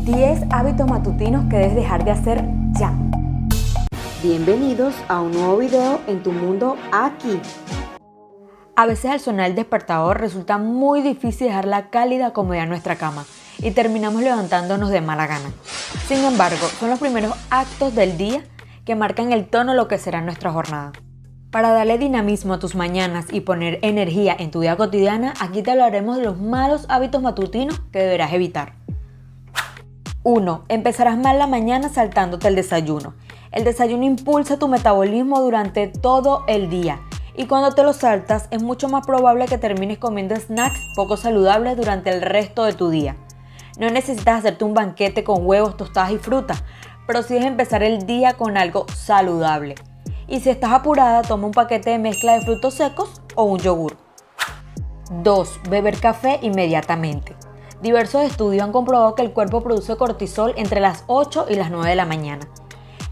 10 hábitos matutinos que debes dejar de hacer ya. Bienvenidos a un nuevo video en tu mundo aquí. A veces al sonar el despertador resulta muy difícil dejar la cálida comodidad en nuestra cama y terminamos levantándonos de mala gana. Sin embargo, son los primeros actos del día que marcan el tono de lo que será nuestra jornada. Para darle dinamismo a tus mañanas y poner energía en tu vida cotidiana, aquí te hablaremos de los malos hábitos matutinos que deberás evitar. 1. Empezarás mal la mañana saltándote el desayuno. El desayuno impulsa tu metabolismo durante todo el día y cuando te lo saltas es mucho más probable que termines comiendo snacks poco saludables durante el resto de tu día. No necesitas hacerte un banquete con huevos, tostadas y frutas, pero sí debes empezar el día con algo saludable. Y si estás apurada, toma un paquete de mezcla de frutos secos o un yogur. 2. Beber café inmediatamente. Diversos estudios han comprobado que el cuerpo produce cortisol entre las 8 y las 9 de la mañana.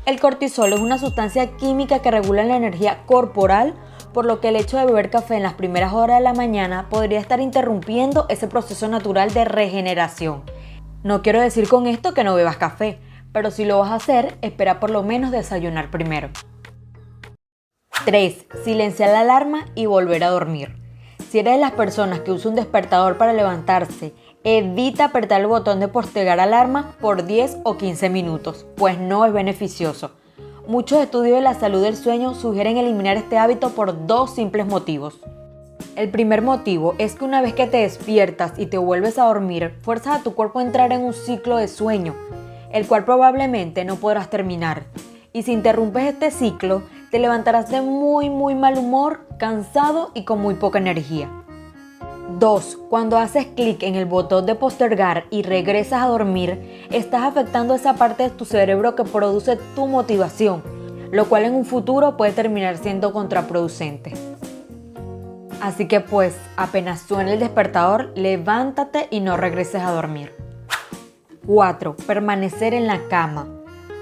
El cortisol es una sustancia química que regula la energía corporal, por lo que el hecho de beber café en las primeras horas de la mañana podría estar interrumpiendo ese proceso natural de regeneración. No quiero decir con esto que no bebas café, pero si lo vas a hacer, espera por lo menos desayunar primero. 3. Silenciar la alarma y volver a dormir. Si eres de las personas que usa un despertador para levantarse, evita apretar el botón de postergar alarma por 10 o 15 minutos, pues no es beneficioso. Muchos estudios de la salud del sueño sugieren eliminar este hábito por dos simples motivos. El primer motivo es que una vez que te despiertas y te vuelves a dormir, fuerzas a tu cuerpo a entrar en un ciclo de sueño, el cual probablemente no podrás terminar. Y si interrumpes este ciclo, te levantarás de muy mal humor, cansado y con muy poca energía. 2. Cuando haces clic en el botón de postergar y regresas a dormir, estás afectando esa parte de tu cerebro que produce tu motivación, lo cual en un futuro puede terminar siendo contraproducente. Así que pues, apenas suene el despertador, levántate y no regreses a dormir. 4. Permanecer en la cama.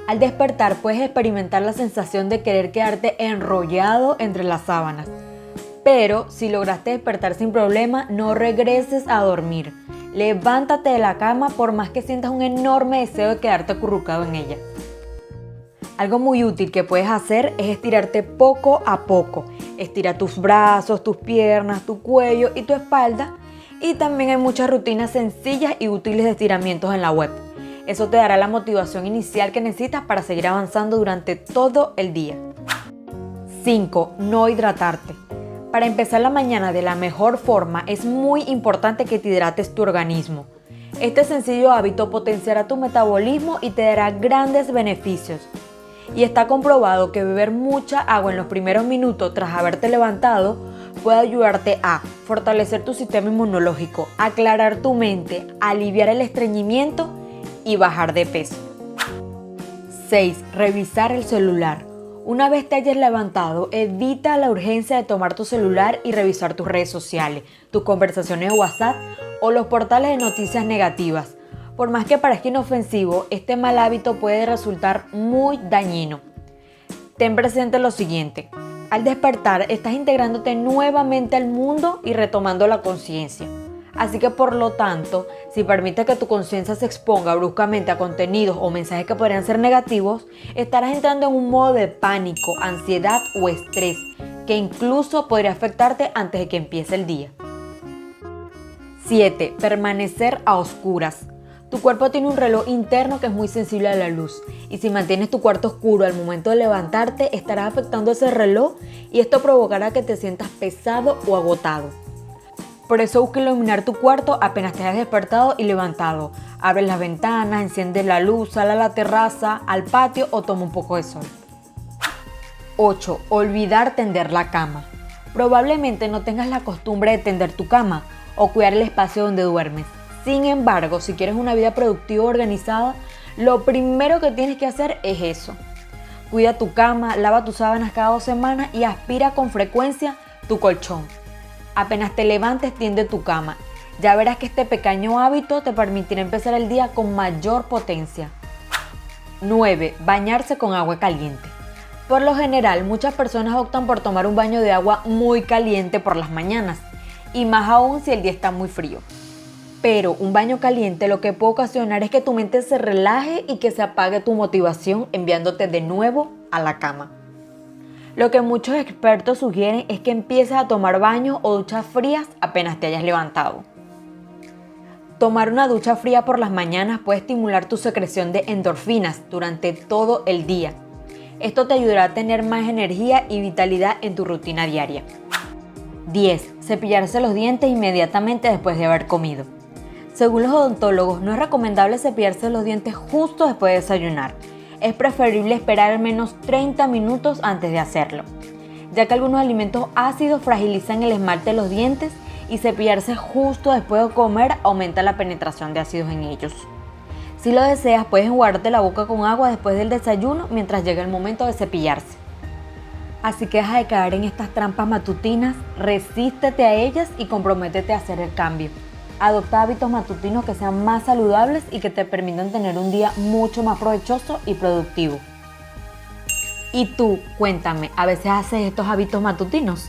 Al despertar puedes experimentar la sensación de querer quedarte enrollado entre las sábanas. Pero si lograste despertar sin problema, no regreses a dormir. Levántate de la cama por más que sientas un enorme deseo de quedarte acurrucado en ella. Algo muy útil que puedes hacer es estirarte poco a poco. Estira tus brazos, tus piernas, tu cuello y tu espalda. Y también hay muchas rutinas sencillas y útiles de estiramientos en la web. Eso te dará la motivación inicial que necesitas para seguir avanzando durante todo el día. 5. No hidratarte. Para empezar la mañana de la mejor forma es muy importante que te hidrates tu organismo. Este sencillo hábito potenciará tu metabolismo y te dará grandes beneficios. Y está comprobado que beber mucha agua en los primeros minutos tras haberte levantado puede ayudarte a fortalecer tu sistema inmunológico, aclarar tu mente, aliviar el estreñimiento y bajar de peso. 6. Revisar el celular. Una vez te hayas levantado, evita la urgencia de tomar tu celular y revisar tus redes sociales, tus conversaciones de WhatsApp o los portales de noticias negativas. Por más que parezca inofensivo, este mal hábito puede resultar muy dañino. Ten presente lo siguiente: al despertar estás integrándote nuevamente al mundo y retomando la conciencia. Así que por lo tanto, si permites que tu conciencia se exponga bruscamente a contenidos o mensajes que podrían ser negativos, estarás entrando en un modo de pánico, ansiedad o estrés, que incluso podría afectarte antes de que empiece el día. 7. Permanecer a oscuras. Tu cuerpo tiene un reloj interno que es muy sensible a la luz, y si mantienes tu cuarto oscuro al momento de levantarte, estarás afectando ese reloj y esto provocará que te sientas pesado o agotado. Por eso busca iluminar tu cuarto apenas te hayas despertado y levantado. Abre las ventanas, enciende la luz, sal a la terraza, al patio o toma un poco de sol. 8. Olvidar tender la cama. Probablemente no tengas la costumbre de tender tu cama o cuidar el espacio donde duermes. Sin embargo, si quieres una vida productiva y organizada, lo primero que tienes que hacer es eso. Cuida tu cama, lava tus sábanas cada 2 semanas y aspira con frecuencia tu colchón. Apenas te levantes, tiende tu cama. Ya verás que este pequeño hábito te permitirá empezar el día con mayor potencia. 9. Bañarse con agua caliente. Por lo general, muchas personas optan por tomar un baño de agua muy caliente por las mañanas, y más aún si el día está muy frío. Pero un baño caliente lo que puede ocasionar es que tu mente se relaje y que se apague tu motivación, enviándote de nuevo a la cama. Lo que muchos expertos sugieren es que empieces a tomar baños o duchas frías apenas te hayas levantado. Tomar una ducha fría por las mañanas puede estimular tu secreción de endorfinas durante todo el día. Esto te ayudará a tener más energía y vitalidad en tu rutina diaria. 10. Cepillarse los dientes inmediatamente después de haber comido. Según los odontólogos, no es recomendable cepillarse los dientes justo después de desayunar. Es preferible esperar al menos 30 minutos antes de hacerlo, ya que algunos alimentos ácidos fragilizan el esmalte de los dientes y cepillarse justo después de comer aumenta la penetración de ácidos en ellos. Si lo deseas, puedes enjuagarte la boca con agua después del desayuno mientras llega el momento de cepillarse. Así que deja de caer en estas trampas matutinas, resístete a ellas y comprométete a hacer el cambio. Adopta hábitos matutinos que sean más saludables y que te permitan tener un día mucho más provechoso y productivo. Y tú, cuéntame, ¿a veces haces estos hábitos matutinos?